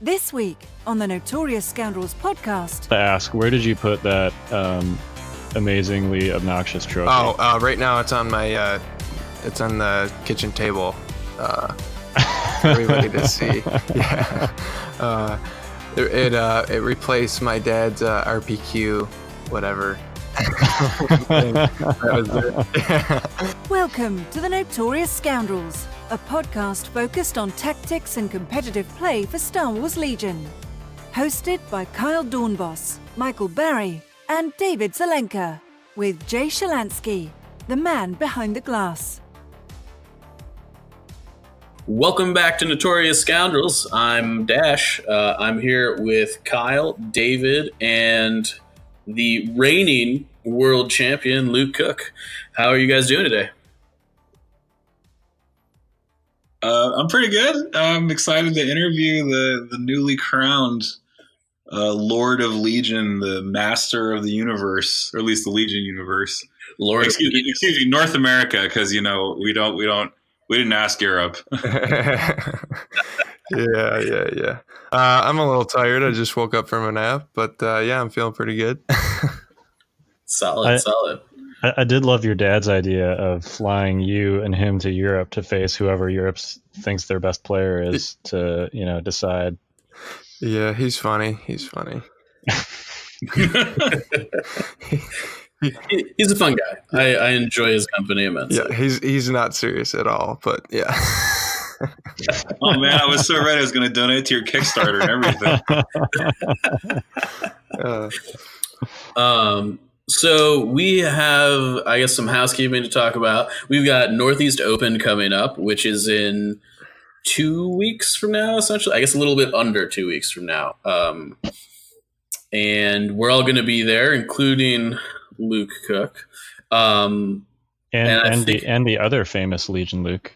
This week on the Notorious Scoundrels podcast. To ask, where did you put that amazingly obnoxious trophy? Right now it's on my, it's on the kitchen table for everybody to see. Yeah. It replaced my dad's RPQ, whatever. That was it. Welcome to the Notorious Scoundrels, a podcast focused on tactics and competitive play for Star Wars Legion. Hosted by Kyle Dornbos, Michael Barry, and David Zelenka, with Jay Shalansky, the man behind the glass. Welcome back to Notorious Scoundrels. I'm Dashz. I'm here with Kyle, David, and the reigning world champion, Luke Cook. How are you guys doing today? I'm pretty good. I'm excited to interview the newly crowned Lord of Legion, the Master of the Universe, or at least the Legion universe. Excuse me, North America, because we didn't ask Europe. Yeah. I'm a little tired. I just woke up from a nap, but yeah, I'm feeling pretty good. Solid. I did love your dad's idea of flying you and him to Europe to face whoever Europe thinks their best player is to, decide. Yeah, he's funny. He's a fun guy. I enjoy his company immensely. Yeah, he's not serious at all, but yeah. Oh man, I was so ready. I was going to donate to your Kickstarter and everything. So we have, I guess, some housekeeping to talk about. We've got Northeast Open coming up, which is in 2 weeks from now, essentially. I guess a little bit under 2 weeks from now. And we're all going to be there, including Luke Cook. And the other famous Legion Luke.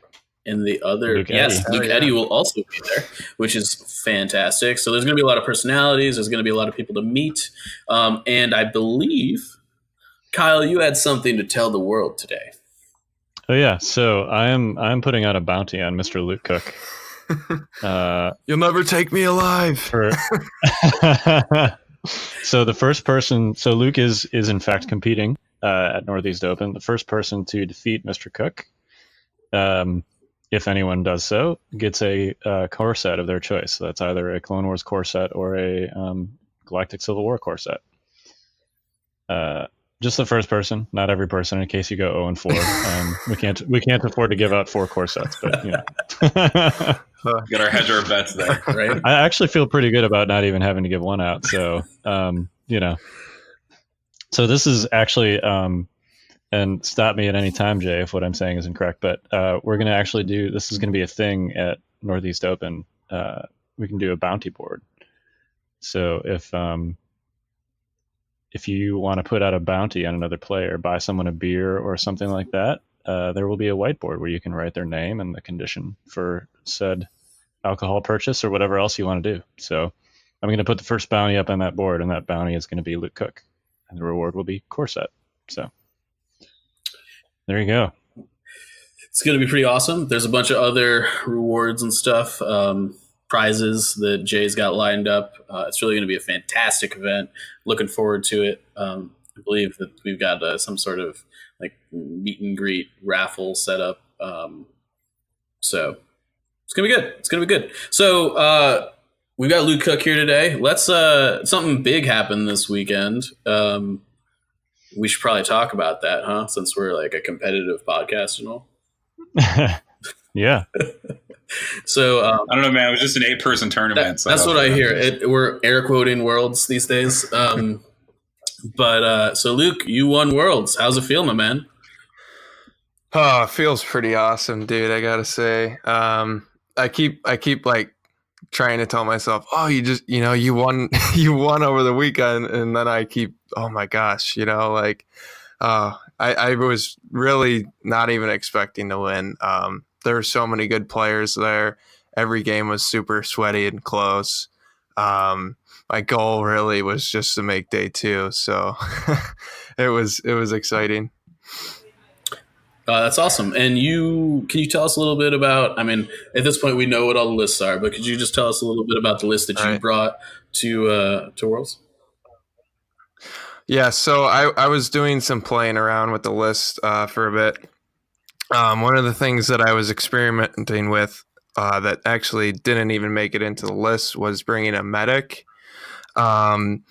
And the other, Luke Eddy will also be there, which is fantastic. So there's going to be a lot of personalities. There's going to be a lot of people to meet. And I believe, Kyle, you had something to tell the world today. Oh yeah, so I'm putting out a bounty on Mr. Luke Cook. You'll never take me alive. So the first person, so Luke is in fact competing at Northeast Open. The first person to defeat Mr. Cook, if anyone does so, gets a core set of their choice. So that's either a Clone Wars core set or a Galactic Civil War core set. Just the first person, not every person. In case you go 0-4, we can't afford to give out 4 core sets, but got our hedge our bets there, right? I actually feel pretty good about not even having to give one out. So so this is actually and stop me at any time, Jay, if what I'm saying is incorrect. But we're going to actually this is going to be a thing at Northeast Open. We can do a bounty board. So if you want to put out a bounty on another player, buy someone a beer or something like that, there will be a whiteboard where you can write their name and the condition for said alcohol purchase or whatever else you want to do. So I'm going to put the first bounty up on that board, and that bounty is going to be Luke Cook, and the reward will be core set. So there you go. It's going to be pretty awesome. There's a bunch of other rewards and stuff, prizes that Jay's got lined up. It's really going to be a fantastic event. Looking forward to it. I believe that we've got some sort of like meet and greet raffle set up. So it's going to be good. It's going to be good. So we've got Luke Cook here today. Let's something big happened this weekend. We should probably talk about that, huh? Since we're like a competitive podcast and all. Yeah. So I don't know, man. It was just an 8-person tournament. That's what I hear. We're air quoting worlds these days. But so Luke, you won Worlds. How's it feel, my man? Oh, it feels pretty awesome, dude. I gotta say. I keep like trying to tell myself, oh, you won you won over the weekend, and then I keep, oh my gosh, I was really not even expecting to win. There were so many good players there. Every game was super sweaty and close. My goal really was just to make day 2, so it was exciting. That's awesome. And can you tell us a little bit about? I mean, at this point we know what all the lists are, but could you just tell us a little bit about the list that you Right. brought to Worlds? Yeah, so I was doing some playing around with the list for a bit. One of the things that I was experimenting with that actually didn't even make it into the list was bringing a medic. And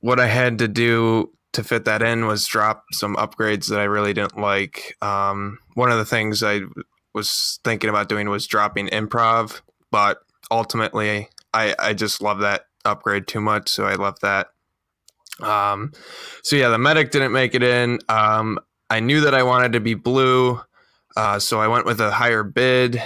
what I had to do to fit that in was drop some upgrades that I really didn't like. One of the things I was thinking about doing was dropping improv, but ultimately I just love that upgrade too much, so I left that. So yeah, the medic didn't make it in. I knew that I wanted to be blue, so I went with a higher bid,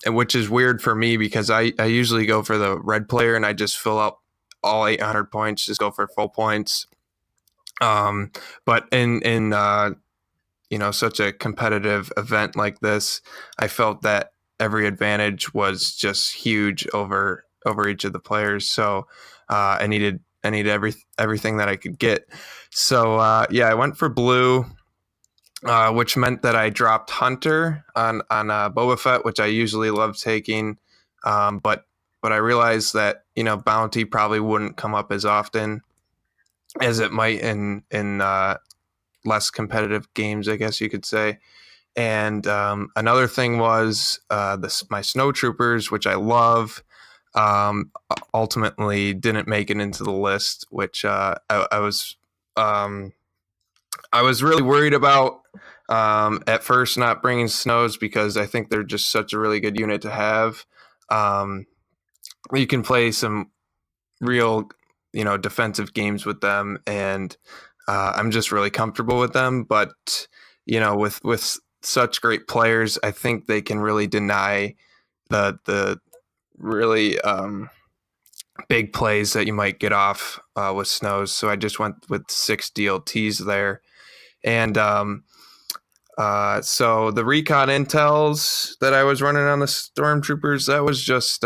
which is weird for me because I usually go for the red player and I just fill up all 800 points, just go for full points. But in such a competitive event like this, I felt that every advantage was just huge over each of the players. So I needed everything that I could get. So I went for blue, which meant that I dropped Hunter on Boba Fett, which I usually love taking, but I realized that Bounty probably wouldn't come up as often as it might in less competitive games, I guess you could say. And another thing was my snowtroopers, which I love. Ultimately didn't make it into the list, which I was really worried about at first, not bringing snows, because I think they're just such a really good unit to have. You can play some real defensive games with them, and I'm just really comfortable with them. But with such great players, I think they can really deny the really big plays that you might get off with snows. So I just went with 6 DLTs there. And so the recon intels that I was running on the stormtroopers, that was just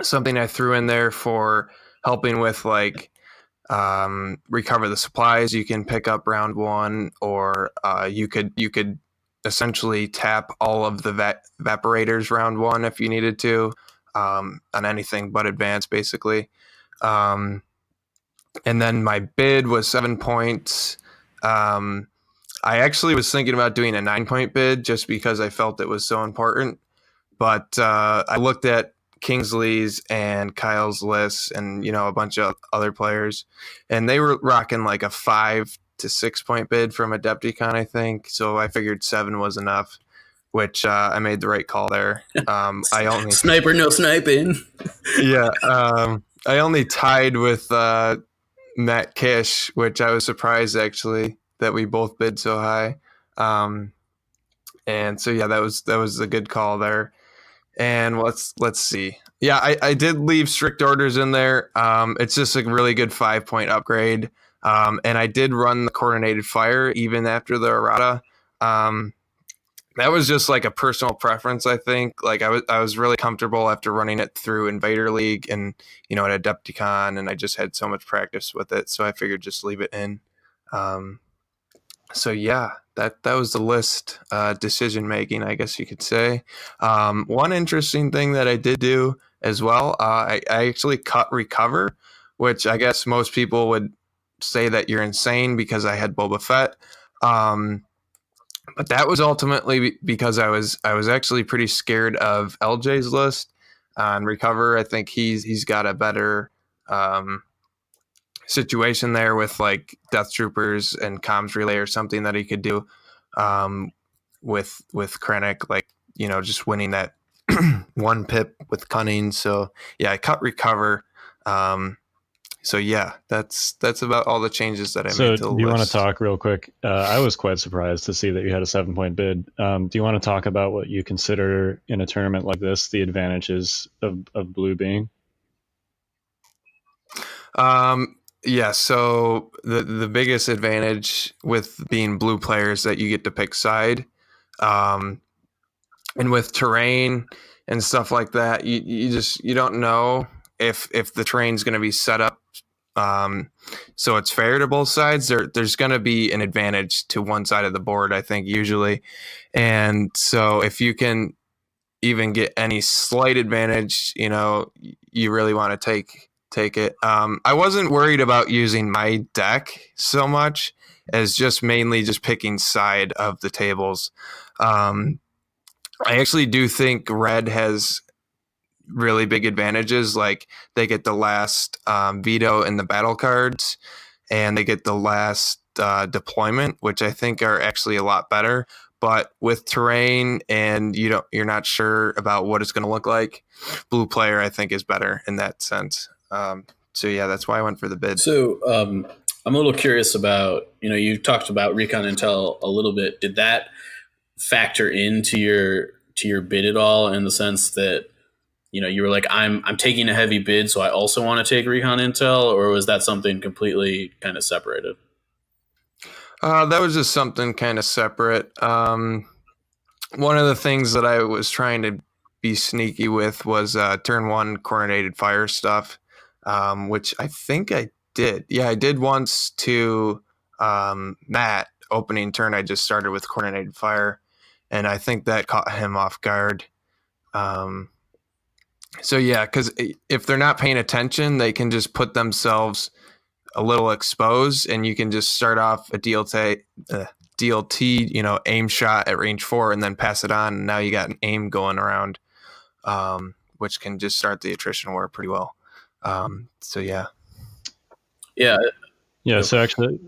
something I threw in there for helping with recover the supplies you can pick up round 1, or you could essentially tap all of the evaporators round 1 if you needed to, on anything but advanced, basically. And then my bid was 7 points. I actually was thinking about doing a 9-point bid just because I felt it was so important. But I looked at Kingsley's and Kyle's lists and, a bunch of other players, and they were rocking like a 5 to 6 point bid from Adepticon, I think. So I figured 7 was enough, which I made the right call there. I only Sniper, no sniping. Yeah. I only tied with Matt Kish, which I was surprised actually that we both bid so high. And so yeah, that was a good call there. And let's see. Yeah, I did leave strict orders in there. It's just a really good 5-point upgrade. And I did run the coordinated fire even after the errata. That was just like a personal preference, I think. Like I was really comfortable after running it through Invader League and at Adepticon, and I just had so much practice with it, so I figured just leave it in. So yeah, that was the list decision making, I guess you could say. One interesting thing that I did do as well, I actually cut recover, which I guess most people would say that you're insane because I had Boba Fett. But that was ultimately because I was actually pretty scared of LJ's list on recover. I think he's got a better situation there with like Death Troopers and comms relay or something that he could do with Krennic, like just winning that 1 pip with cunning. So yeah, I cut recover. So yeah, that's about all the changes that I made to the list. So do you want to talk real quick? I was quite surprised to see that you had a 7-point bid. Do you want to talk about what you consider in a tournament like this the advantages of blue being? Yeah, so the biggest advantage with being blue player is that you get to pick side. And with terrain and stuff like that, you don't know if the terrain's going to be set up So it's fair to both sides. There's going to be an advantage to one side of the board, I think, usually. And so if you can even get any slight advantage, you really want to take it. I wasn't worried about using my deck so much as just mainly just picking side of the tables. I actually do think red has really big advantages. Like they get the last veto in the battle cards, and they get the last deployment, which I think are actually a lot better. But with terrain and you're not sure about what it's going to look like, blue player I think is better in that sense. So yeah, that's why I went for the bid. So I'm a little curious about, you talked about recon intel a little bit. Did that factor into your bid at all, in the sense that you were like, I'm taking a heavy bid, so I also want to take recon intel, or was that something completely kind of separated? That was just something kind of separate. One of the things that I was trying to be sneaky with was turn 1 coordinated fire stuff, which I think I did. Yeah, I did once to Matt. Opening turn, I just started with coordinated fire, and I think that caught him off guard. So yeah, because if they're not paying attention, they can just put themselves a little exposed, and you can just start off a DLT, aim shot at range 4, and then pass it on. And now you got an aim going around, which can just start the attrition war pretty well. So yeah. So actually,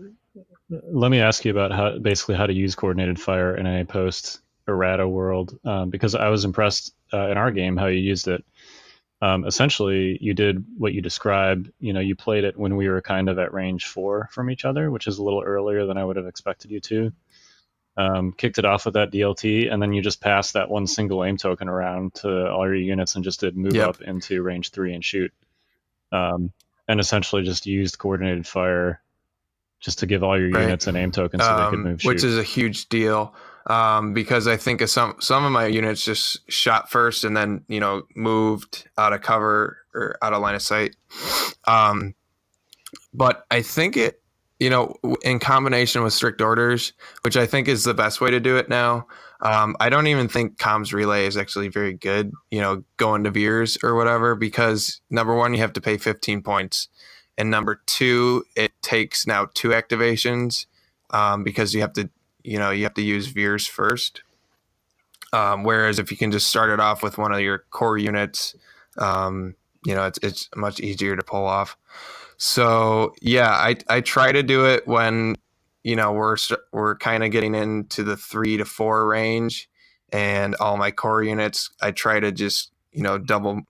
let me ask you about how to use coordinated fire in a post errata world, because I was impressed in our game how you used it. Essentially, you did what you described. You played it when we were kind of at range 4 from each other, which is a little earlier than I would have expected you to. Kicked it off with that DLT, and then you just passed that one single aim token around to all your units and just did move up into range 3 and shoot. And essentially just used coordinated fire just to give all your units an aim token so they could move shoot. Which is a huge deal. Because I think some of my units just shot first and then moved out of cover or out of line of sight. But I think it in combination with strict orders, which I think is the best way to do it now. I don't even think comms relay is actually very good. Going to Veers or whatever, because number 1, you have to pay 15 points, and number 2, it takes now 2 activations because you have to use Veers first. Whereas if you can just start it off with one of your core units, it's much easier to pull off. So yeah, I try to do it when, we're kind of getting into the 3 to 4 range, and all my core units, I try to just, double,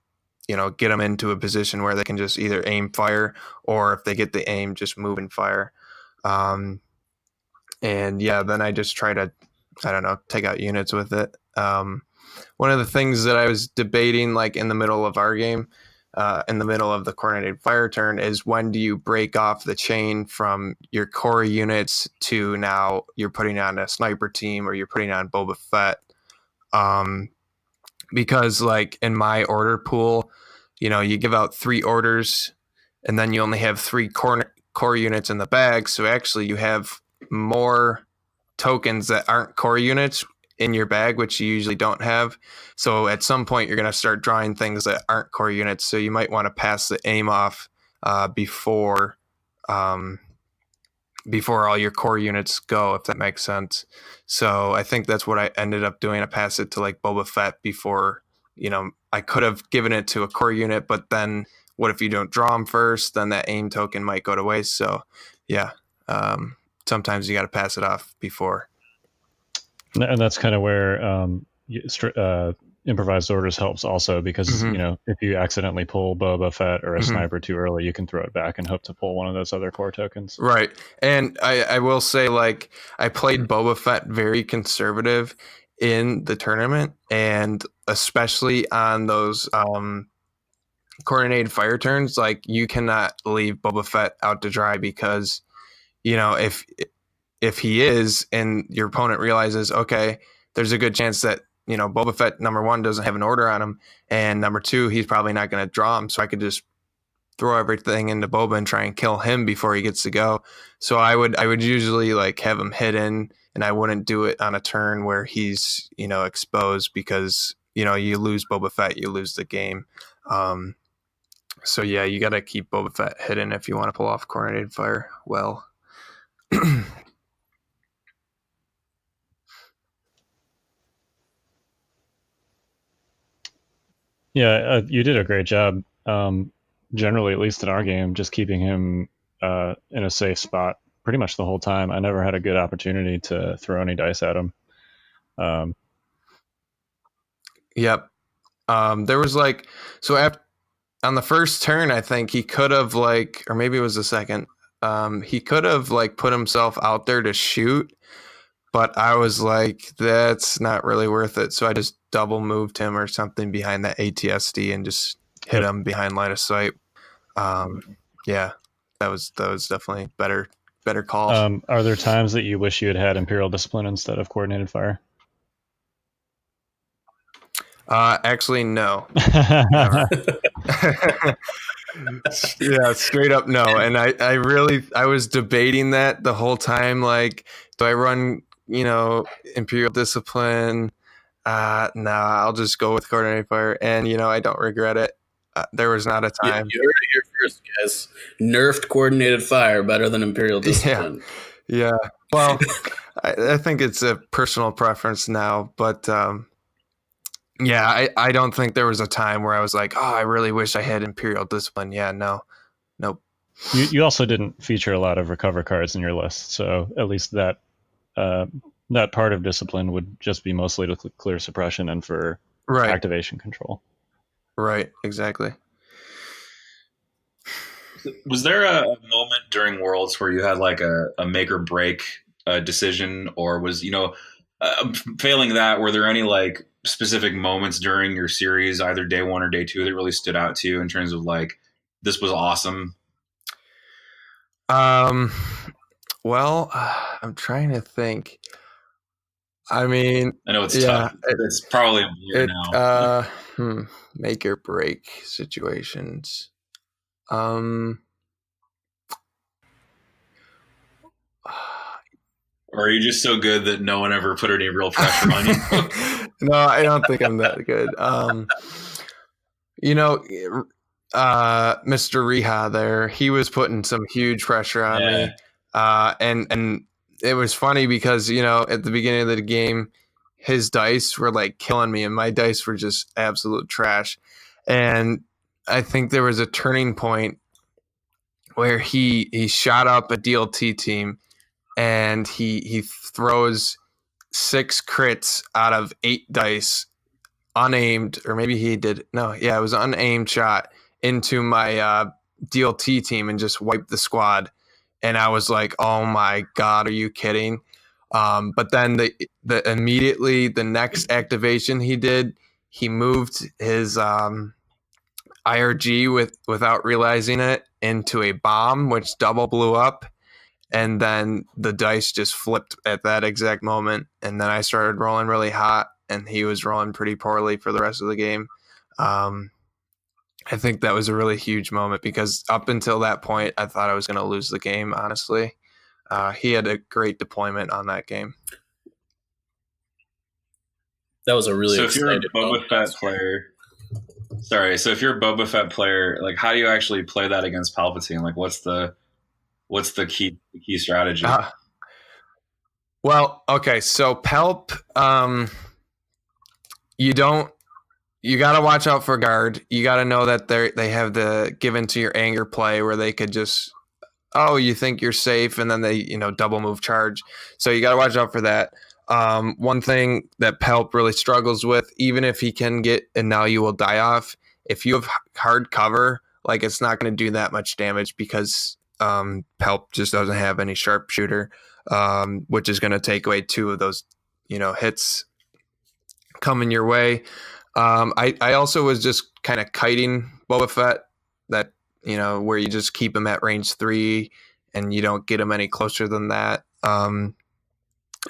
get them into a position where they can just either aim fire, or if they get the aim, just move and fire. And yeah, then I just try to, take out units with it. One of the things that I was debating, like in the middle of our game, in the middle of the coordinated fire turn, is when do you break off the chain from your core units to now you're putting on a sniper team or you're putting on Boba Fett. Because like in my order pool, you give out 3 orders and then you only have 3 core units in the bag. So actually you have more tokens that aren't core units in your bag, which you usually don't have. So at some point you're going to start drawing things that aren't core units. So you might want to pass the aim off before all your core units go, if that makes sense. So I think that's what I ended up doing. I passed it to like Boba Fett before, I could have given it to a core unit, but then what if you don't draw them first? Then that aim token might go to waste. So yeah, sometimes you got to pass it off before. And that's kind of where improvised orders helps also, because if you accidentally pull Boba Fett or a sniper too early, you can throw it back and hope to pull one of those other core tokens. Right. And I will say, like, I played Boba Fett very conservative in the tournament, and especially on those coordinated fire turns, like you cannot leave Boba Fett out to dry, because if he is, and your opponent realizes, okay, there's a good chance that Boba Fett, number 1, doesn't have an order on him, and number 2, he's probably not going to draw him. So I could just throw everything into Boba and try and kill him before he gets to go. So I would usually like have him hidden, and I wouldn't do it on a turn where he's, you know, exposed, because, you know, you lose Boba Fett, you lose the game. So yeah, you got to keep Boba Fett hidden if you want to pull off coordinated fire well. Yeah, you did a great job. Generally, at least in our game, just keeping him in a safe spot pretty much the whole time. I never had a good opportunity to throw any dice at him. Yep. There was like, so after, on the first turn, I think he could have like, or maybe it was the second, he could have like put himself out there to shoot, but I was like, that's not really worth it. So I just double moved him or something behind that ATSD and just hit him behind line of sight. Yeah, that was definitely better call. Are there times that you wish you had Imperial Discipline instead of coordinated fire? Actually, no. Yeah, straight up no. And I was debating that the whole time. Like, do I run, you know, Imperial Discipline? No, I'll just go with coordinated fire. And, you know, I don't regret it. There was not a time. You heard it here first, guys. Nerfed coordinated fire better than Imperial Discipline. Yeah. Well, I think it's a personal preference now, but yeah, I don't think there was a time where I was like, oh, I really wish I had Imperial Discipline. Yeah, nope. You also didn't feature a lot of recover cards in your list, so at least that that part of discipline would just be mostly to clear suppression and for activation control. Right, exactly. Was there a moment during Worlds where you had like a make or break decision, or was, you know, failing that, were there any like specific moments during your series, either day one or day two, that really stood out to you in terms of like, this was awesome? Well, I'm trying to think. I mean, I know it's tough. It's probably a blur now. Make or break situations. Or are you just so good that no one ever put any real pressure on you? No, I don't think I'm that good. You know, Mr. Reha there, he was putting some huge pressure on me. And it was funny because, you know, at the beginning of the game, his dice were like killing me and my dice were just absolute trash. And I think there was a turning point where he shot up a DLT team and he throws 6 crits out of 8 dice unaimed, or maybe he did. No, yeah, it was an unaimed shot into my DLT team and just wiped the squad. And I was like, oh my God, are you kidding? But then the immediately the next activation he did, he moved his IRG without realizing it into a bomb, which double blew up. And then the dice just flipped at that exact moment. And then I started rolling really hot and he was rolling pretty poorly for the rest of the game. I think that was a really huge moment because up until that point, I thought I was going to lose the game, honestly. He had a great deployment on that game. That was a really so if you're a Boba Fett player, so if you're a Boba Fett player, like how do you actually play that against Palpatine? Like what's the key strategy? Well, okay, so Palp, you got to watch out for guard. You got to know that they have the given to your anger play where they could just, you think you're safe, and then they, you know, double move charge. So you got to watch out for that. One thing that Palp really struggles with, even if he can get and now you will die off, if you have hard cover, like it's not going to do that much damage because Palp just doesn't have any sharpshooter, which is going to take away 2 of those, you know, hits coming your way. I also was just kind of kiting Boba Fett, that, you know, where you just keep him at range 3 and you don't get him any closer than that.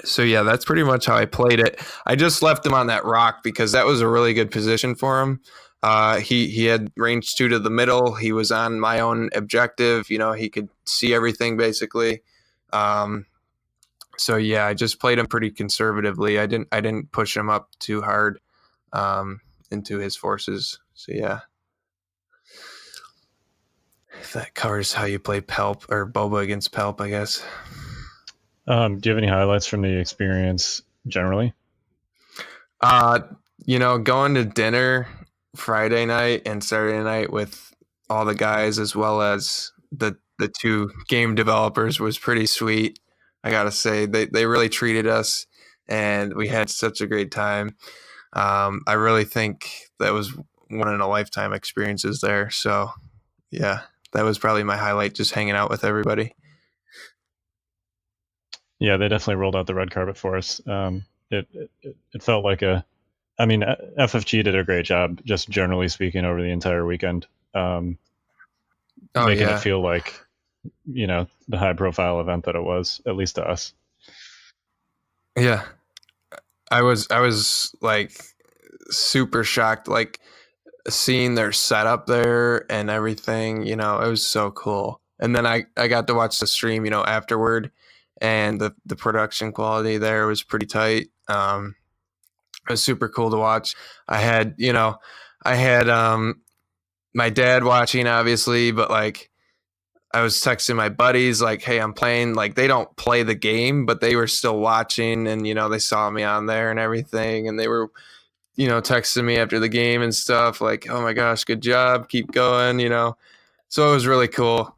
So yeah, that's pretty much how I played it. I just left him on that rock because that was a really good position for him. He had range 2 to the middle. He was on my own objective. He could see everything basically. So yeah, I just played him pretty conservatively. I didn't push him up too hard into his forces. So yeah, if that covers how you play Pelp or Boba against Pelp, I guess. Do you have any highlights from the experience generally? Going to dinner Friday night and Saturday night with all the guys as well as the 2 game developers was pretty sweet. I gotta say they really treated us and we had such a great time. I really think that was one in a lifetime experiences there. So yeah, that was probably my highlight, just hanging out with everybody. Yeah, they definitely rolled out the red carpet for us. It felt like FFG did a great job, just generally speaking, over the entire weekend, making it feel like, the high profile event that it was, at least to us. Yeah. I was like super shocked, like seeing their setup there and everything, it was so cool. And then I got to watch the stream, afterward, and the production quality there was pretty tight. It was super cool to watch. I had my dad watching, obviously, but like I was texting my buddies like, hey, I'm playing. Like, they don't play the game, but they were still watching, and they saw me on there and everything, and they were texting me after the game and stuff like, oh my gosh, good job, keep going, so it was really cool.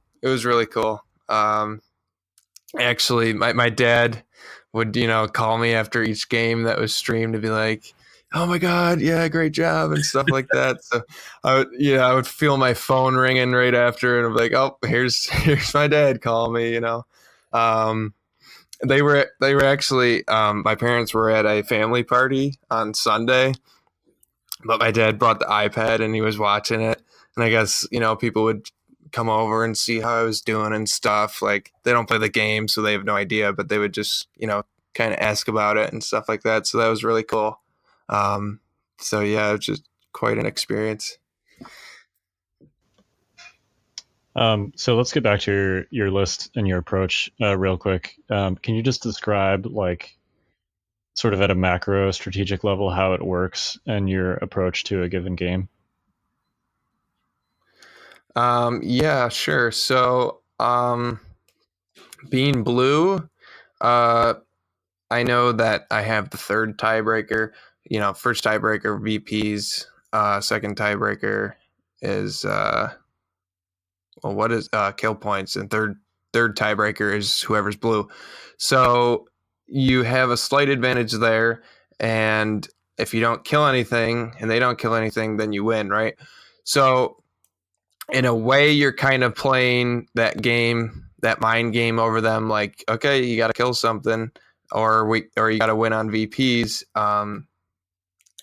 Actually, my dad would call me after each game that was streamed to be like, oh my God, yeah, great job and stuff like that. So I would feel my phone ringing right after, and I'm like, oh, here's my dad calling me. They were actually my parents were at a family party on Sunday, but my dad brought the iPad and he was watching it, and I guess people would come over and see how I was doing and stuff. Like, they don't play the game, so they have no idea, but they would just kind of ask about it and stuff like that. So that was really cool. So yeah, it was just quite an experience. So let's get back to your list and your approach real quick. Can you just describe, like, sort of at a macro strategic level, how it works and your approach to a given game? Yeah, sure. So being blue, I know that I have the third tiebreaker. First tiebreaker VPs. Second tiebreaker is what is kill points, and third tiebreaker is whoever's blue. So you have a slight advantage there, and if you don't kill anything and they don't kill anything, then you win, right? So in a way, you're kind of playing that game, that mind game over them. Like, okay, you got to kill something, or you got to win on VPs.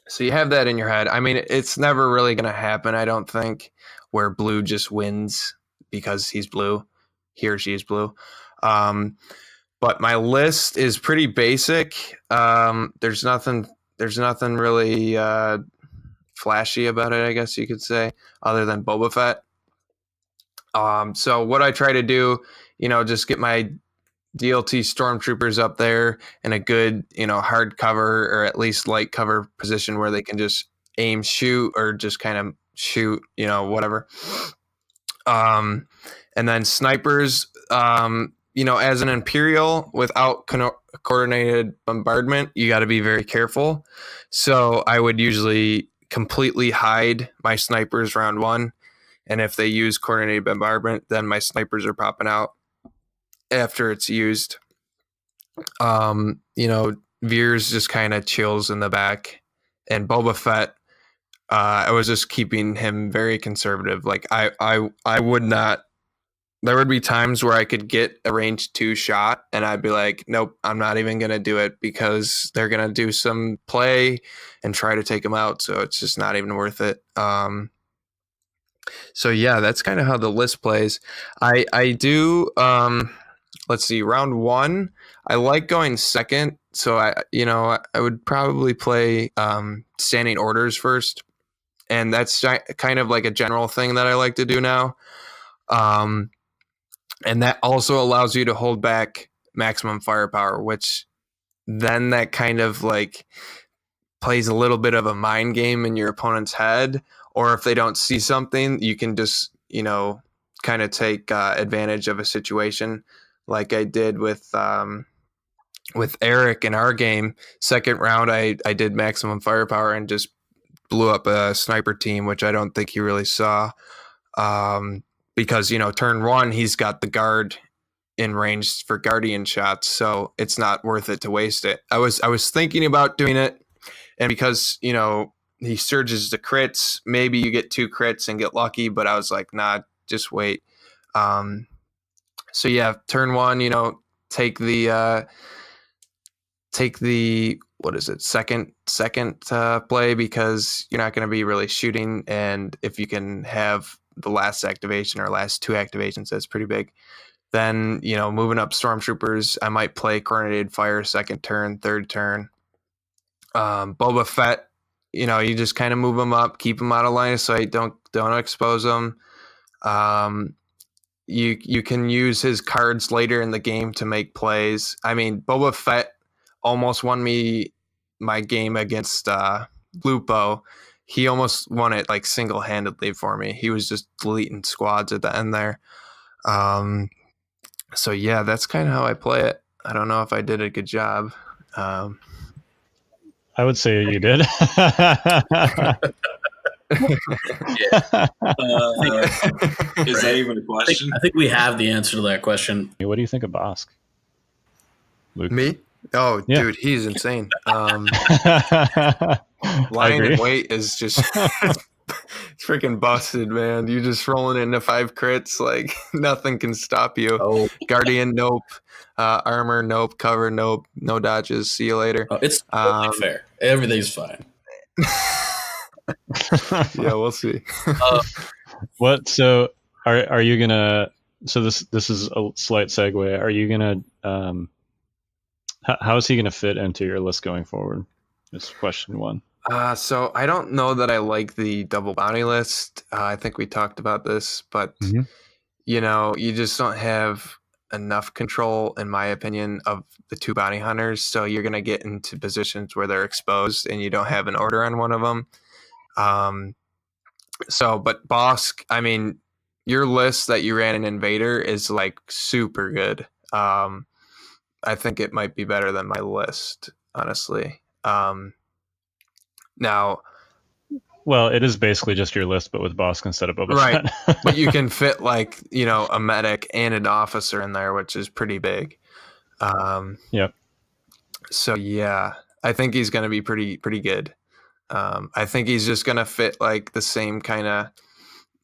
So you have that in your head. I mean, it's never really going to happen, I don't think, where blue just wins because he's blue, he or she is blue. But my list is pretty basic. There's nothing really flashy about it, I guess you could say, other than Boba Fett. So what I try to do, just get my DLT stormtroopers up there in a good, hard cover or at least light cover position where they can just aim, shoot, or just kind of shoot, whatever. And then snipers, as an Imperial without coordinated bombardment, you got to be very careful. So I would usually completely hide my snipers round one. And if they use coordinated bombardment, then my snipers are popping out after it's used. Veers just kind of chills in the back. And Boba Fett, I was just keeping him very conservative. Like, I would not. There would be times where I could get a range 2 shot and I'd be like, nope, I'm not even going to do it because they're going to do some play and try to take him out. So it's just not even worth it. So yeah, that's kind of how the list plays. I do, let's see, round one, I like going second. So I would probably play standing orders first. and that's kind of like a general thing that I like to do now. And that also allows you to hold back maximum firepower, which then that kind of like plays a little bit of a mind game in your opponent's head. Or if they don't see something, you can just, kind of take advantage of a situation like I did with Eric in our game. Second round, I did maximum firepower and just blew up a sniper team, which I don't think he really saw. Because, turn one, he's got the guard in range for guardian shots, so it's not worth it to waste it. I was thinking about doing it, and because, he surges the crits, maybe you get 2 crits and get lucky, but I was like, nah, just wait. So yeah, turn one, take the what is it, second play, because you're not going to be really shooting, and if you can have the last activation or last 2 activations, that's pretty big. Then, moving up stormtroopers, I might play coordinated fire second turn, third turn. Boba Fett, you just kind of move them up, keep them out of line of sight, don't expose them. You can use his cards later in the game to make plays. I mean, Boba Fett almost won me my game against Lupo. He almost won it like single-handedly for me. He was just deleting squads at the end there. So yeah, that's kind of how I play it. I don't know if I did a good job. I would say you did. Is that even a question? I think we have the answer to that question. What do you think of Bosk? Luke? Me? Oh, Yeah. Dude, he's insane. Lying agree. in wait is just freaking busted, man. You're just rolling into 5 crits, like nothing can stop you. Oh, Guardian, nope. Armor, nope. Cover, nope. No dodges. See you later. it's totally fair. Everything's fine. Yeah, we'll see. What? So are you gonna? So this is a slight segue. Are you gonna? How is he gonna fit into your list going forward? Is question 1. So I don't know that I like the double bounty list. I think we talked about this, but you just don't have enough control, in my opinion, of the 2 bounty hunters. So you're gonna get into positions where they're exposed, and you don't have an order on one of them. But Bosk, I mean, your list that you ran in Invader is like super good. I think it might be better than my list, honestly. Now, well, it is basically just your list, but with Bosk instead of Boba right. Fett. But you can fit like, a medic and an officer in there, which is pretty big. Yep. So yeah, I think he's going to be pretty good. I think he's just going to fit like the same kind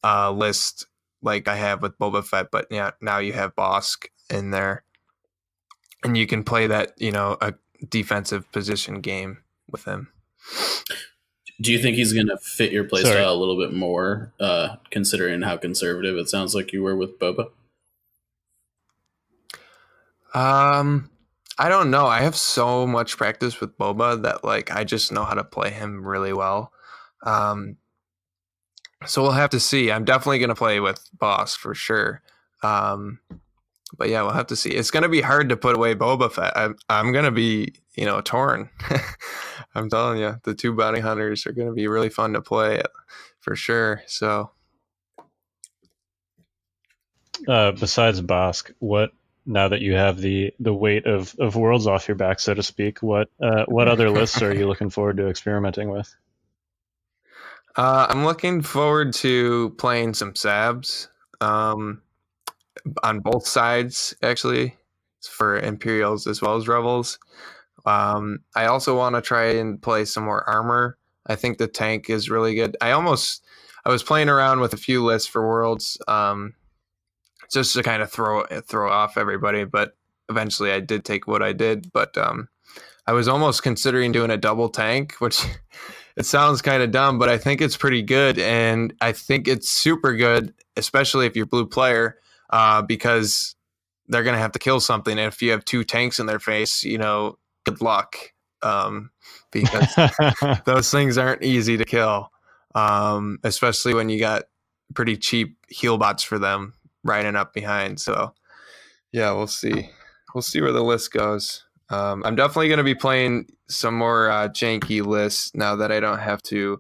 of list like I have with Boba Fett, but yeah, now you have Bosk in there, and you can play that, a defensive position game with him. Do you think he's going to fit your playstyle a little bit more, considering how conservative it sounds like you were with Boba? I don't know. I have so much practice with Boba that like I just know how to play him really well. So we'll have to see. I'm definitely going to play with Boss for sure. But yeah, we'll have to see. It's going to be hard to put away Boba Fett. I'm going to be, torn. I'm telling you, the 2 bounty hunters are going to be really fun to play for sure. So, besides Bosk, what, now that you have the weight of worlds off your back, so to speak, what other lists are you looking forward to experimenting with? I'm looking forward to playing some Sabs. On both sides, actually, for Imperials as well as Rebels. I also want to try and play some more armor. I think the tank is really good. I was playing around with a few lists for Worlds, just to kind of throw off everybody, but eventually I did take what I did. But I was almost considering doing a double tank, which it sounds kind of dumb, but I think it's pretty good, and I think it's super good, especially if you're blue player. Because they're going to have to kill something. And if you have 2 tanks in their face, good luck. Because those things aren't easy to kill. especially when you got pretty cheap heal bots for them riding up behind. So yeah, we'll see. We'll see where the list goes. I'm definitely going to be playing some more janky lists now that I don't have to.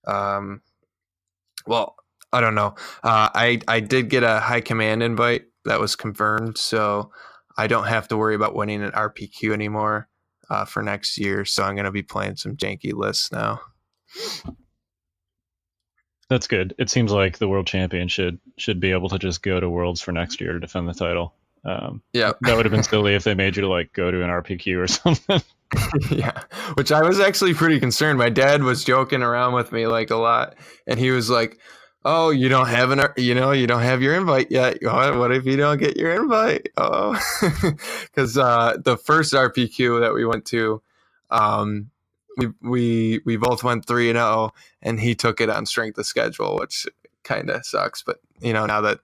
Well, I don't know. I did get a high command invite that was confirmed, so I don't have to worry about winning an RPQ anymore for next year. So I'm going to be playing some janky lists now. That's good. It seems like the world champion should be able to just go to Worlds for next year to defend the title. Yeah, that would have been silly if they made you to like go to an RPQ or something. Yeah, which I was actually pretty concerned. My dad was joking around with me like a lot, and he was like, "Oh, you don't have you don't have your invite yet. What if you don't get your invite?" Oh, because the first RPQ that we went to, we both went 3-0, and he took it on strength of schedule, which kind of sucks. But now that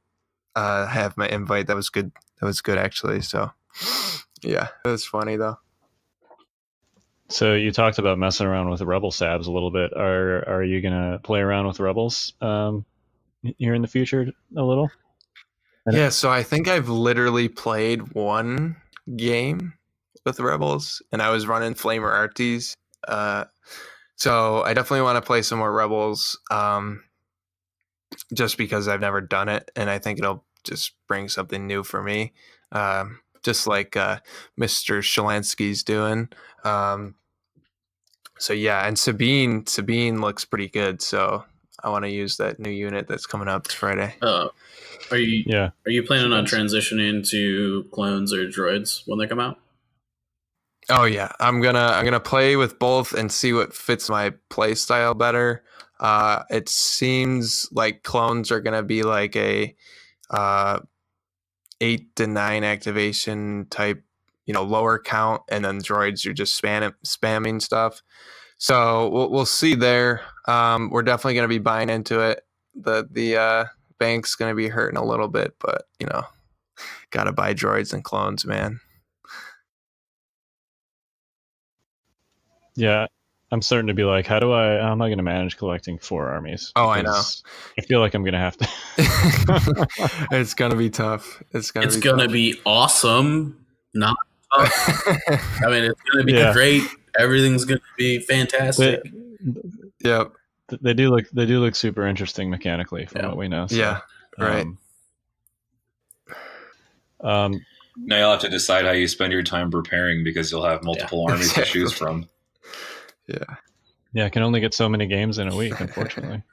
I have my invite, that was good. That was good actually. So yeah, it was funny though. So you talked about messing around with the Rebel Sabs a little bit. Are you gonna play around with Rebels here in the future a little? Yeah, so I think I've literally played one game with Rebels, and I was running Flamer Arties. So I definitely want to play some more Rebels, just because I've never done it, and I think it'll just bring something new for me, just like Mr. Shalansky's doing. So yeah, and Sabine looks pretty good, so I want to use that new unit that's coming up this Friday. Are you planning on transitioning to clones or droids when they come out? Oh yeah, I'm gonna play with both and see what fits my play style better. It seems like clones are gonna be like a 8 to 9 activation type, lower count, and then droids are just spamming stuff. So we'll see there. We're definitely gonna be buying into it. The bank's gonna be hurting a little bit, but gotta buy droids and clones, man. Yeah, I'm starting to be like, how am I going to manage collecting 4 armies? Oh, I know. I feel like I'm going to have to. It's going to be tough. It's going to be awesome. Not tough. I mean, it's going to be great. Everything's going to be fantastic. Yep. They do look super interesting mechanically from what we know. So, yeah. Right. Now you'll have to decide how you spend your time preparing because you'll have multiple armies to choose from. Yeah, I can only get so many games in a week, unfortunately.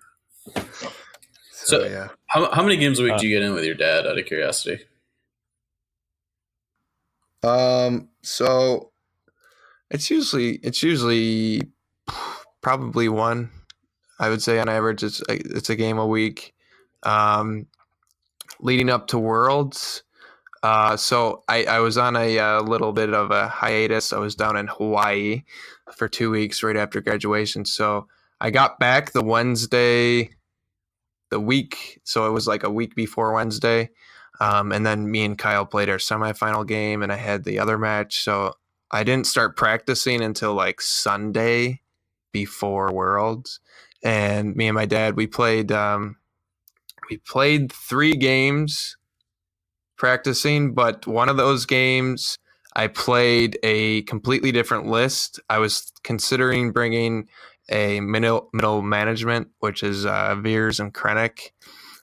So how many games a week do you get in with your dad, out of curiosity? So it's usually probably one. I would say on average it's a game a week. Leading up to Worlds, so I was on a little bit of a hiatus. I was down in Hawaii for 2 weeks right after graduation. So I got back the week. So it was like a week before Wednesday. And then me and Kyle played our semifinal game, and I had the other match. So I didn't start practicing until like Sunday before Worlds. And me and my dad, we played 3 games practicing, but one of those games I played a completely different list. I was considering bringing a middle management, which is Veers and Krennic,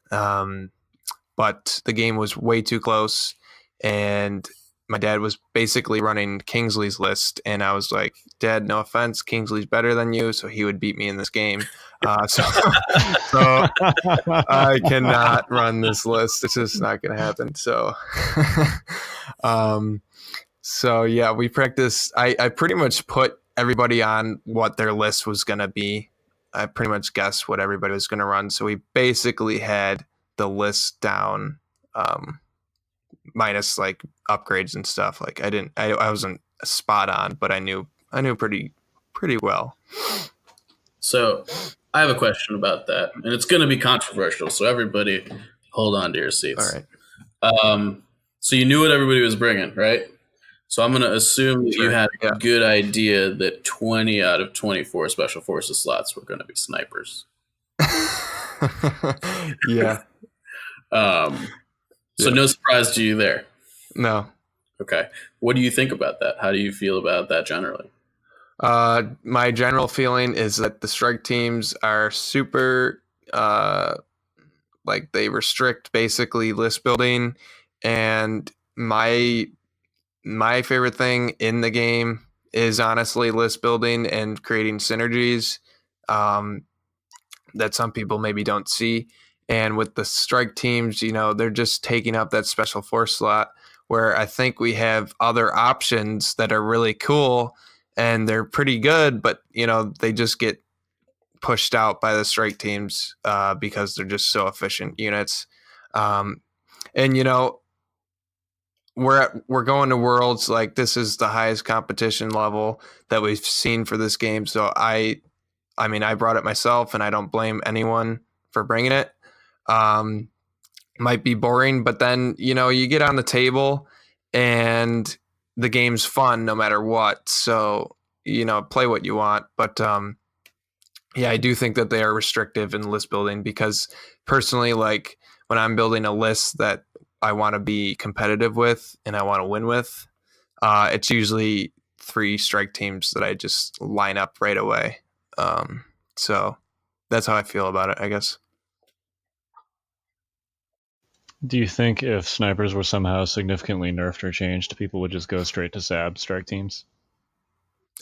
but the game was way too close, and my dad was basically running Kingsley's list, and I was like, "Dad, no offense, Kingsley's better than you, so he would beat me in this game." So I cannot run this list. It's just not going to happen. So, so yeah, we practiced. I pretty much put everybody on what their list was going to be. I pretty much guessed what everybody was going to run. So we basically had the list down, minus like upgrades and stuff. Like I wasn't spot on, but I knew pretty well. So I have a question about that, and it's going to be controversial. So everybody, hold on to your seats. All right. So you knew what everybody was bringing, right? So I'm going to assume that you had a good idea that 20 out of 24 Special Forces slots were going to be snipers. Yeah. So no surprise to you there. No. Okay. What do you think about that? How do you feel about that generally? My general feeling is that the strike teams are super, like they restrict basically list building, and my favorite thing in the game is honestly list building and creating synergies that some people maybe don't see. And with the strike teams, they're just taking up that special force slot where I think we have other options that are really cool and they're pretty good, but they just get pushed out by the strike teams because they're just so efficient units. And we're going to Worlds, like this is the highest competition level that we've seen for this game. So I brought it myself, and I don't blame anyone for bringing it. Might be boring, but then you get on the table, and the game's fun no matter what. So play what you want, but yeah, I do think that they are restrictive in list building because personally, like when I'm building a list that I want to be competitive with and I want to win with, it's usually 3 strike teams that I just line up right away. So that's how I feel about it, I guess. Do you think if snipers were somehow significantly nerfed or changed, people would just go straight to SAB strike teams?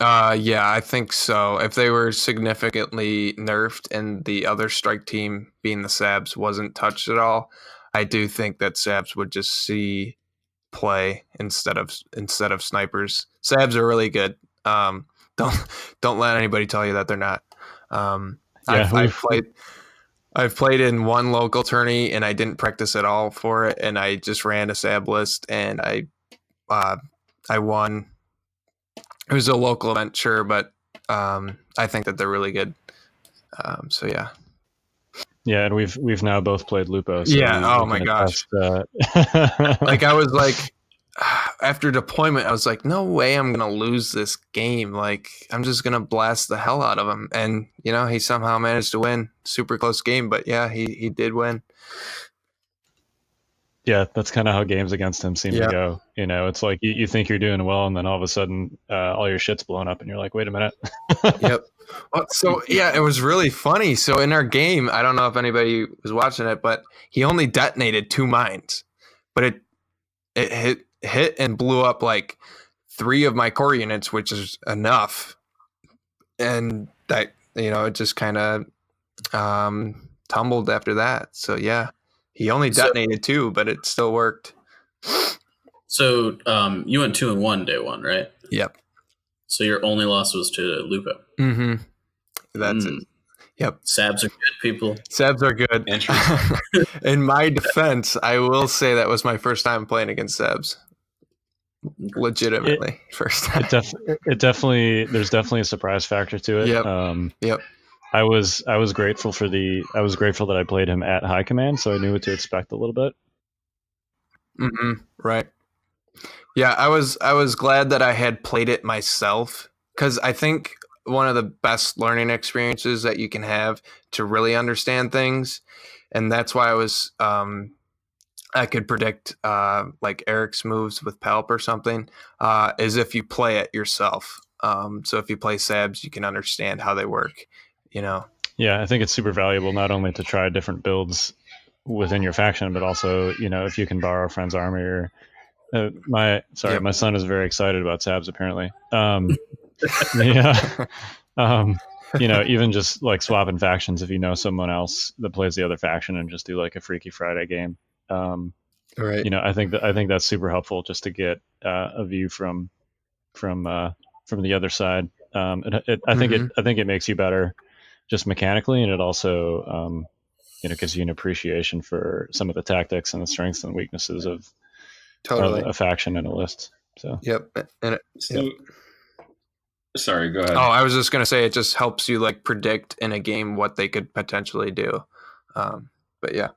Yeah, I think so. If they were significantly nerfed and the other strike team, being the Sabs, wasn't touched at all, I do think that Sabs would just see play instead of snipers. Sabs are really good. Don't let anybody tell you that they're not. I've played in one local tourney and I didn't practice at all for it, and I just ran a Sab list and I won. It was a local event, sure, but I think that they're really good. So yeah. Yeah, and we've now both played Lupo. So yeah. Oh my gosh. Like I was like, after deployment, I was like, no way I'm gonna lose this game. Like I'm just gonna blast the hell out of him, and he somehow managed to win. Super close game, but yeah, he did win. Yeah, that's kind of how games against him seem to go. It's like you think you're doing well, and then all of a sudden, all your shit's blown up, and you're like, wait a minute. Yep. Well, so yeah, it was really funny. So in our game, I don't know if anybody was watching it, but he only detonated 2 mines, but it hit and blew up like 3 of my core units, which is enough. And that it just kind of tumbled after that. So yeah. He only detonated 2, but it still worked. So you went 2-1 day 1, right? Yep. So your only loss was to Lupo. Mm-hmm. That's it. Yep. Sabs are good, people. Sabs are good. In my defense, I will say that was my first time playing against Sabs. Legitimately, first time. It definitely there's definitely a surprise factor to it. Yep. Yep. I was grateful that I played him at high command, so I knew what to expect a little bit. Mm-hmm. Right. Yeah, I was glad that I had played it myself, because I think one of the best learning experiences that you can have to really understand things, and that's why I could predict like Eric's moves with Palp or something, is if you play it yourself. So if you play Sabs, you can understand how they work. Yeah, I think it's super valuable not only to try different builds within your faction, but also if you can borrow a friend's army or my son is very excited about Sabs apparently. Yeah. Even just like swapping factions if you know someone else that plays the other faction and just do like a Freaky Friday game. Right. I think that's super helpful just to get a view from the other side. I think it makes you better just mechanically, and it also gives you an appreciation for some of the tactics and the strengths and weaknesses of a faction and a list. So yep. Sorry, go ahead. Oh, I was just gonna say it just helps you like predict in a game what they could potentially do. But yeah.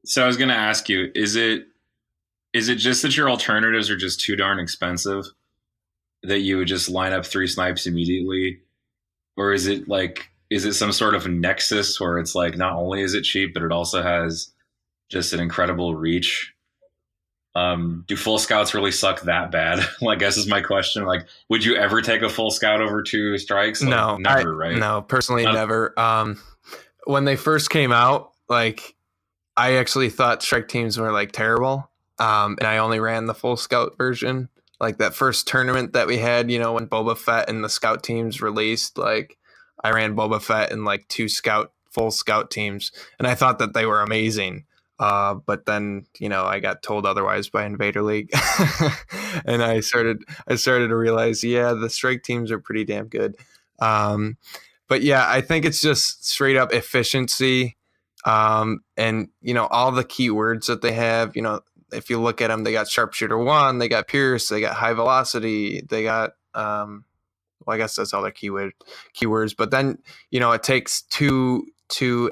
So I was gonna ask you, is it just that your alternatives are just too darn expensive that you would just line up 3 snipes immediately? Or is it like is it some sort of nexus where it's like not only is it cheap, but it also has just an incredible reach? Do full scouts really suck that bad? I guess is my question. Like, would you ever take a full scout over 2 strikes? Like, No, never, right? No, personally, Not- never. When they first came out, like, I actually thought strike teams were like terrible. And I only ran the full scout version. Like that first tournament that we had, when Boba Fett and the scout teams released, like I ran Boba Fett in like 2 full scout teams, and I thought that they were amazing. But then, I got told otherwise by Invader League, and I started to realize, yeah, the strike teams are pretty damn good. But yeah, I think it's just straight up efficiency. And all the keywords that they have, if you look at them, they got sharpshooter 1, they got pierce, they got high velocity, they got, well, I guess that's all their keywords. But then, it takes two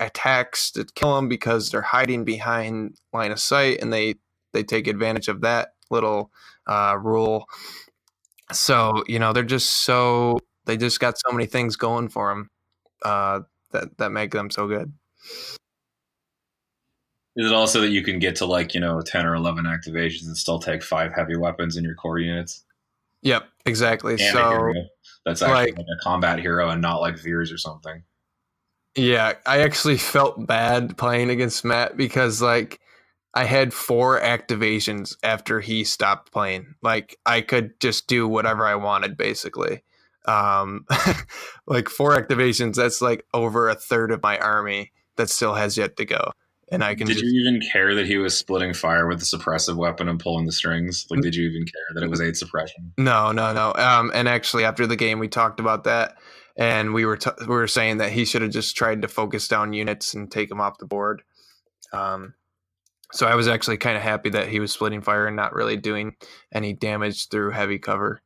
attacks to kill them because they're hiding behind line of sight, and they take advantage of that little rule. So, they just got so many things going for them that make them so good. Is it also that you can get to 10 or 11 activations and still take 5 heavy weapons in your core units? Yep, exactly. And a So hero that's actually like a combat hero and not like Veers or something. yeah, I actually felt bad playing against Matt because I had 4 activations after he stopped playing. Like I could just do whatever I wanted basically. 4 activations, that's like over a third of my army that still has yet to go. And I can Did you even care that he was splitting fire with the suppressive weapon and pulling the strings? Like, did you even care that it was 8 suppression? No. And actually, after the game, we talked about that, and we were saying that he should have just tried to focus down units and take them off the board. So I was actually kind of happy that he was splitting fire and not really doing any damage through heavy cover.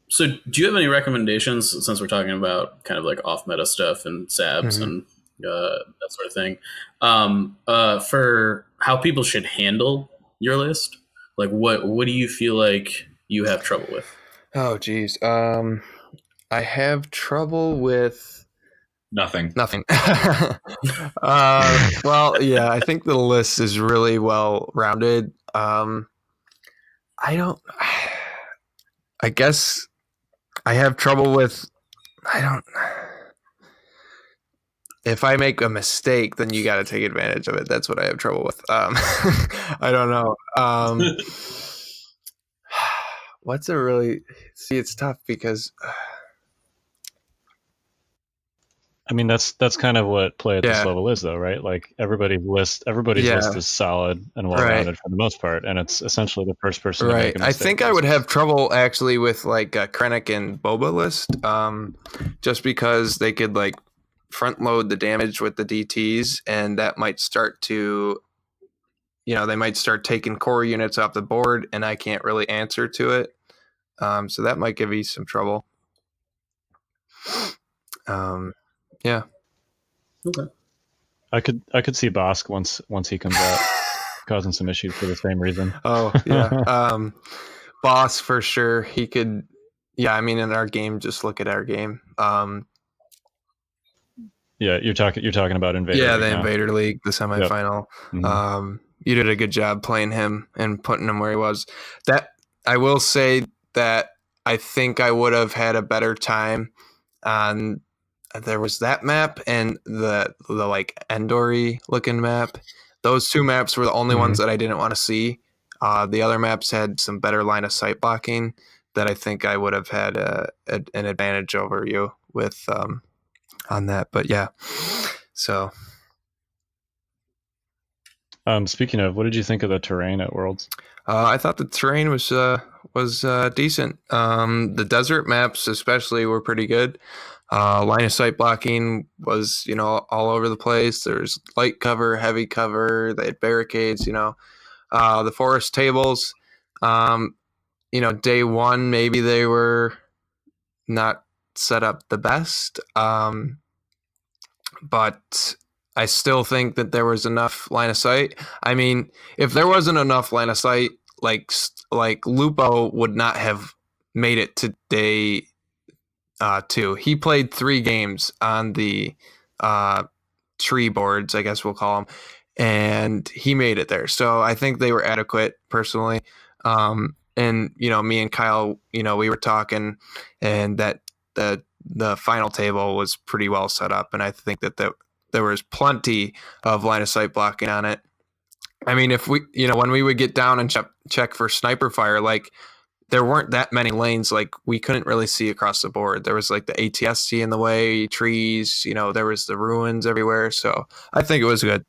So do you have any recommendations, since we're talking about kind of like off-meta stuff and SABs and that sort of thing, for how people should handle your list? Like what do you feel like you have trouble with? Oh, geez. I have trouble with Nothing. Well, yeah, I think the list is really well rounded. I guess I have trouble with, if I make a mistake, then you got to take advantage of it. That's what I have trouble with. I don't know. It's tough because I mean, that's kind of what play at this level is, though, right? Like everybody's list is solid and well-rounded for the most part, and it's essentially the first person to make a mistake. I think I would have trouble actually with like a Krennic and Boba list, just because they could like front load the damage with the DTs, and that might start to, they might start taking core units off the board, and I can't really answer to it. So that might give you some trouble. Yeah. Okay. I could see Bosk once he comes out causing some issues for the same reason. Oh yeah. Boss for sure. He could. Yeah, I mean, in our game, just look at our game. Yeah, you're talking about Invader. Yeah, League the now. Invader League, the semifinal. Yep. Mm-hmm. You did a good job playing him and putting him where he was. That I will say that I think I would have had a better time on. There was that map and the like Endor-y looking map. Those 2 maps were the only ones that I didn't want to see. The other maps had some better line of sight blocking that I think I would have had an advantage over you with on that. But yeah, so. Speaking of, what did you think of the terrain at Worlds? I thought the terrain was decent. The desert maps especially were pretty good. Line of sight blocking was, all over the place. There's light cover, heavy cover. They had barricades, the forest tables, day 1, maybe they were not set up the best. But I still think that there was enough line of sight. I mean, if there wasn't enough line of sight, like Lupo would not have made it to day too. He played 3 games on the tree boards, I guess we'll call them, and he made it there. So I think they were adequate personally. And me and Kyle, we were talking, and that the final table was pretty well set up, and I think that there was plenty of line of sight blocking on it. I mean, if we, when we would get down and check for sniper fire, like there weren't that many lanes, like we couldn't really see across the board. There was like the ATSC in the way, trees, there was the ruins everywhere. So I think it was good.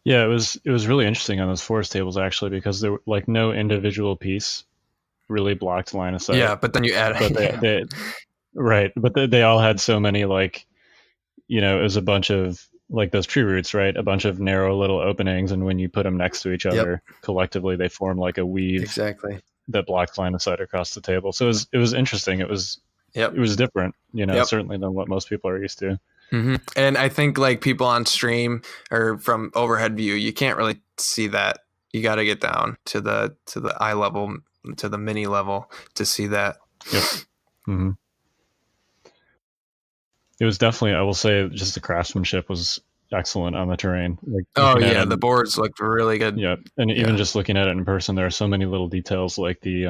Yeah, it was really interesting on those forest tables actually, because there were like no individual piece really blocked line of sight. Yeah, but then you add, but they all had so many, like, it was a bunch of like those tree roots, right? A bunch of narrow little openings, and when you put them next to each other, collectively they form like a weave exactly that blocks line of sight across the table. So it was interesting. It was different, certainly than what most people are used to. Mm-hmm. And I think like people on stream or from overhead view, you can't really see that. You got to get down to the eye level, to the mini level to see that. Yep. Mm-hmm. It was definitely, I will say, just the craftsmanship was excellent on the terrain. Like, the boards looked really good. Yeah, and even just looking at it in person, there are so many little details, like the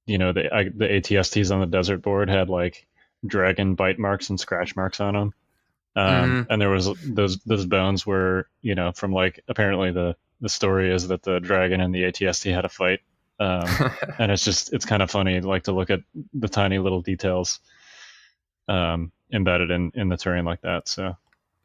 ATSTs on the desert board had like dragon bite marks and scratch marks on them. And there was those bones were, from like, apparently the story is that the dragon and the ATST had a fight. And it's kind of funny, like, to look at the tiny little details embedded in the terrain like that. So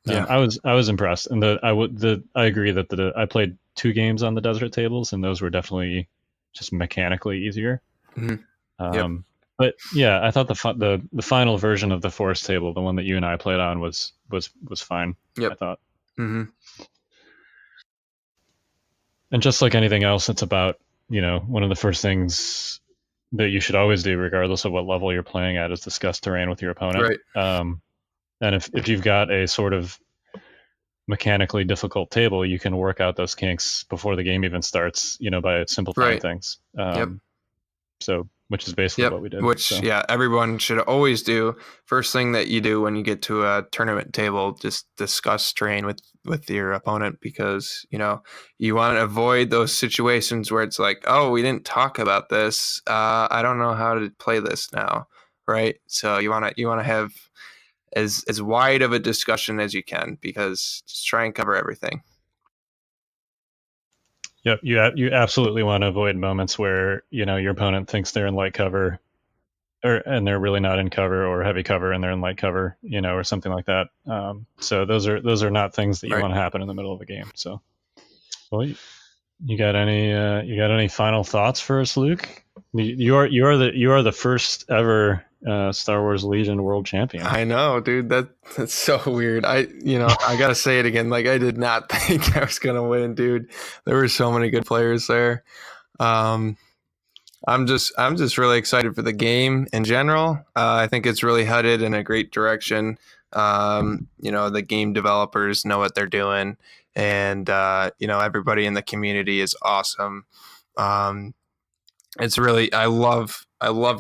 I was impressed, and I agree that I played 2 games on the desert tables, and those were definitely just mechanically easier. But yeah, I thought the final version of the forest table, the one that you and I played on, was fine. I thought. And just like anything else, it's about, one of the first things that you should always do, regardless of what level you're playing at, is discuss terrain with your opponent. Right. And if you've got a sort of mechanically difficult table, you can work out those kinks before the game even starts, by simplifying things. So, which is basically what we did. Everyone should always do. First thing that you do when you get to a tournament table, just discuss terrain with your opponent, because you want to avoid those situations where it's like, oh, we didn't talk about this. I don't know how to play this now, right? So you want to have as wide of a discussion as you can, because just try and cover everything. Yep, you absolutely want to avoid moments where your opponent thinks they're in light cover, and they're really not in cover, or heavy cover and they're in light cover, or something like that. So those are not things that you want to happen in the middle of a game. So, well, you got any final thoughts for us, Luke? You are the first ever Star Wars Legion world champion. I know, dude. That's so weird. I gotta say it again. Like, I did not think I was gonna win, dude. There were so many good players there. I'm just really excited for the game in general. I think it's really headed in a great direction. The game developers know what they're doing, and everybody in the community is awesome. It's really, I love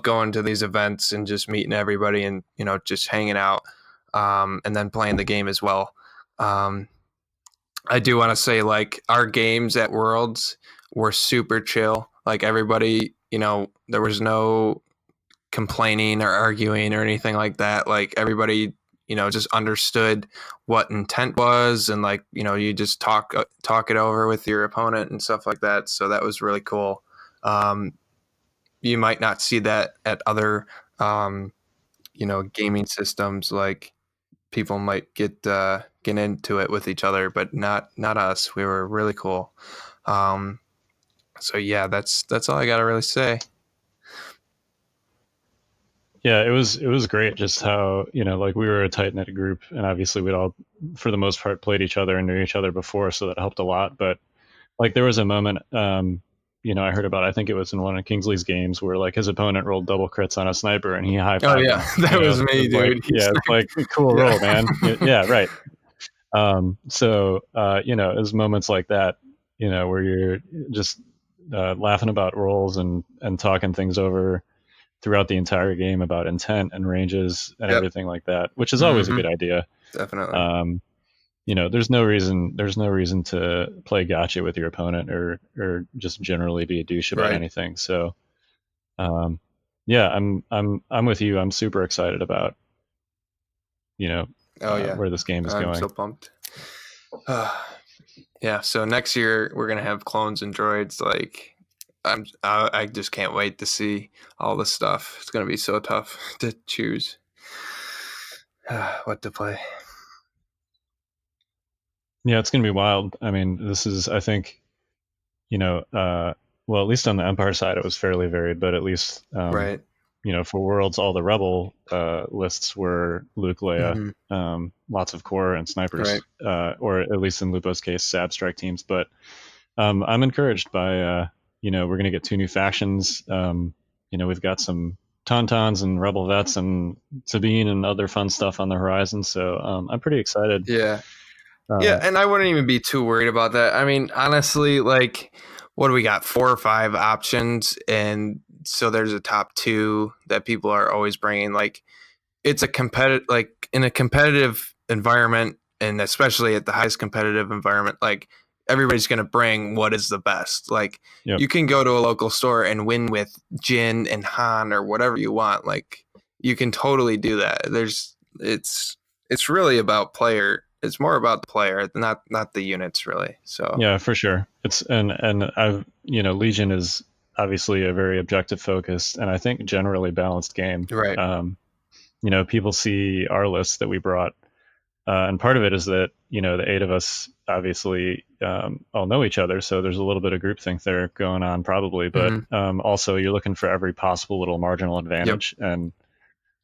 going to these events and just meeting everybody and, just hanging out, and then playing the game as well. I do want to say, like, our games at Worlds were super chill. Like, everybody, there was no complaining or arguing or anything like that. Like, everybody, just understood what intent was, and like, you just talk it over with your opponent and stuff like that. So that was really cool. You might not see that at other, gaming systems. Like, people might get into it with each other, but not us. We were really cool. So yeah, that's all I gotta really say. Yeah, it was great just how, like, we were a tight-knit group, and obviously we'd all, for the most part, played each other and knew each other before, so that helped a lot. But like, there was a moment, I heard about, I think it was in one of Kingsley's games, where like his opponent rolled double crits on a sniper and he high-fived. Oh yeah, that was me, dude. Like, yeah, it's like, cool roll, man. Yeah, right. So it was moments like that, where you're just laughing about rolls and talking things over throughout the entire game about intent and ranges and everything like that, which is always a good idea. Definitely. There's no reason to play gotcha with your opponent or just generally be a douche about anything. So, yeah, I'm with you. I'm super excited about, where this game is going. I'm so pumped. Yeah. So next year we're going to have clones and droids. Like I just can't wait to see all this stuff. It's going to be so tough to choose what to play. Yeah, it's going to be wild. I mean, this is, I think, well, at least on the Empire side, it was fairly varied, but at least, for Worlds, all the Rebel lists were Luke, Leia, lots of core and snipers, or at least in Lupo's case, Sab strike teams. But I'm encouraged by, we're going to get 2 new factions. We've got some Tauntauns and Rebel Vets and Sabine and other fun stuff on the horizon. So I'm pretty excited. Yeah. And I wouldn't even be too worried about that. I mean, honestly, like, what do we got? 4 or 5 options, and so there's a top 2 that people are always bringing. Like, it's a competitive, like in a competitive environment, and especially at the highest competitive environment, like everybody's going to bring what is the best. Like, you can go to a local store and win with Jin and Han or whatever you want. Like, you can totally do that. It's really about player. It's more about the player, not the units, really. So yeah, for sure. It's and I've Legion is obviously a very objective focused and I think generally balanced game. Right. People see our list that we brought, and part of it is that the 8 of us obviously all know each other, so there's a little bit of groupthink there going on probably, but also you're looking for every possible little marginal advantage and.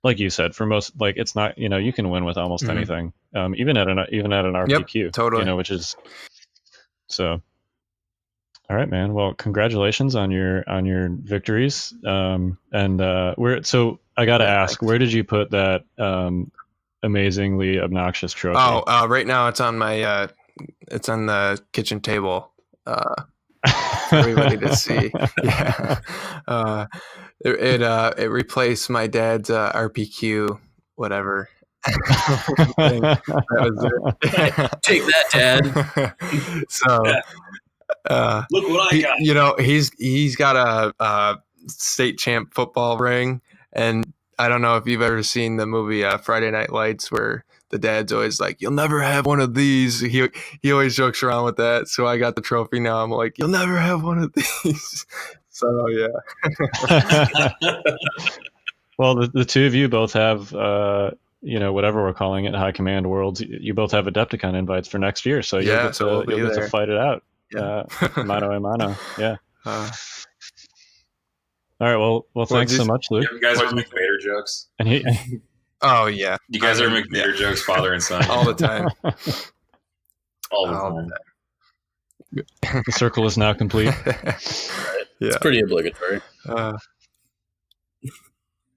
Like you said, for most, like it's not, you can win with almost anything, even at an RPQ, totally. Which is so. All right, man. Well, congratulations on your victories. I got to ask, where did you put that amazingly obnoxious trophy? Right now it's on my it's on the kitchen table. For everybody to see. Yeah. It replaced my dad's RPQ, whatever. That was it. Take that, Dad. So, look what I got. He's got a state champ football ring, and I don't know if you've ever seen the movie Friday Night Lights, where the dad's always like, "You'll never have one of these." He always jokes around with that. So I got the trophy now. I'm like, "You'll never have one of these." So yeah. Well, the 2 of you both have, whatever we're calling it, High Command Worlds. You both have Adepticon invites for next year, so you'll get to fight it out, mano a mano. Yeah. All right. Well, thanks so much, Luke. You guys ever make Vader jokes? And he. Oh yeah. You guys ever make Vader jokes, father and son? All the time. All the time. The circle is now complete. It's pretty obligatory. All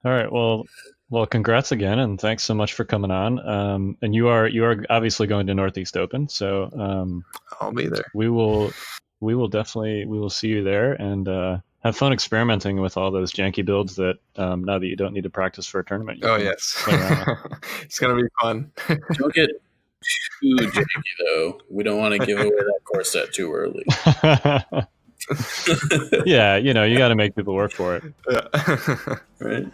right. Well, congrats again, and thanks so much for coming on. And you are obviously going to Northeast Open, so I'll be there. We will see you there, and have fun experimenting with all those janky builds that now that you don't need to practice for a tournament. Yes, it's gonna be fun. Don't get too janky though. We don't want to give away that core set too early. Yeah, you got to make people work for it. Right.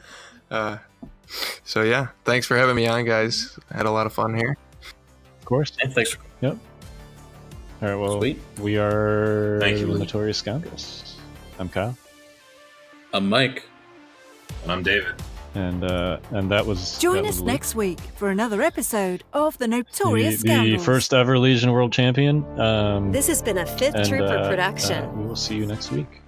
So yeah, thanks for having me on, guys. I had a lot of fun here. Of course. Yeah, thanks. Yep. All right. Well, sweet. We are Thank you, Notorious Scoundrels. I'm Kyle. I'm Mike. And I'm David. And that was. Join us next week for another episode of the Notorious the Scoundrels. first ever Legion World Champion. This has been a Fifth Trooper production. We will see you next week.